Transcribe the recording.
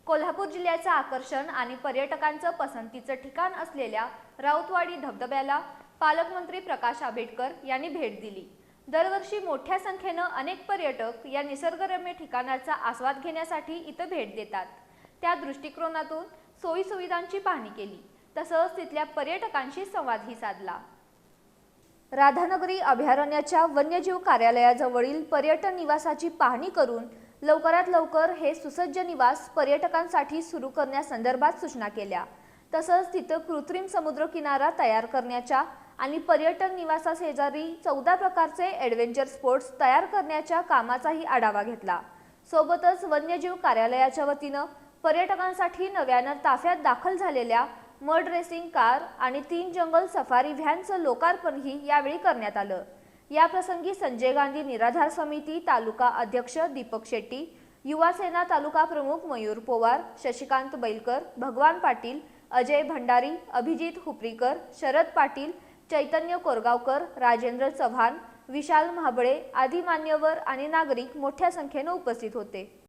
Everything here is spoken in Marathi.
कोल्हापूर जिल्ह्याचं आकर्षण आणि पर्यटकांचं पसंतीचं ठिकाण असलेल्या राऊतवाडी धबधब्याला पालकमंत्री प्रकाश आंबेडकर यांनी भेट दिली। दरवर्षी मोठ्या संख्येने अनेक पर्यटक या निसर्गरम्य ठिकाणाचा आस्वाद घेण्यासाठी इथं भेट देतात। त्या दृष्टिकोनातून सोयी सुविधांची पाहणी केली, तसंच तिथल्या पर्यटकांशी संवादही साधला। राधानगरी अभयारण्याच्या वन्यजीव कार्यालयाजवळील पर्यटन निवासाची पाहणी करून लवकरात लवकर हे सुसज्ज निवास पर्यटकांसाठी सुरू करण्यासंदर्भात सूचना केल्या। तसंच तिथं कृत्रिम समुद्र किनारा तयार करण्याच्या आणि पर्यटन निवासाशेजारी 14 प्रकारचे ॲडव्हेंचर स्पोर्ट्स तयार करण्याच्या कामाचाही आढावा घेतला। सोबतच वन्यजीव कार्यालयाच्या वतीनं पर्यटकांसाठी नव्यानं ताफ्यात दाखल झालेल्या मड रेसिंग कार आणि 3 जंगल सफारी व्हॅनचं लोकार्पणही यावेळी करण्यात आलं। या प्रसंगी संजय गांधी निराधार समिती तालुका अध्यक्ष दीपक शेट्टी, युवा सेना तालुका प्रमुख मयूर पवार, शशिकांत बैलकर, भगवान पाटील, अजय भंडारी, अभिजित हुपरीकर, शरद पाटील, चैतन्य कोरगावकर, राजेंद्र चव्हाण, विशाल महाबळे आदी मान्यवर आणि नागरिक मोठ्या संख्येने उपस्थित होते।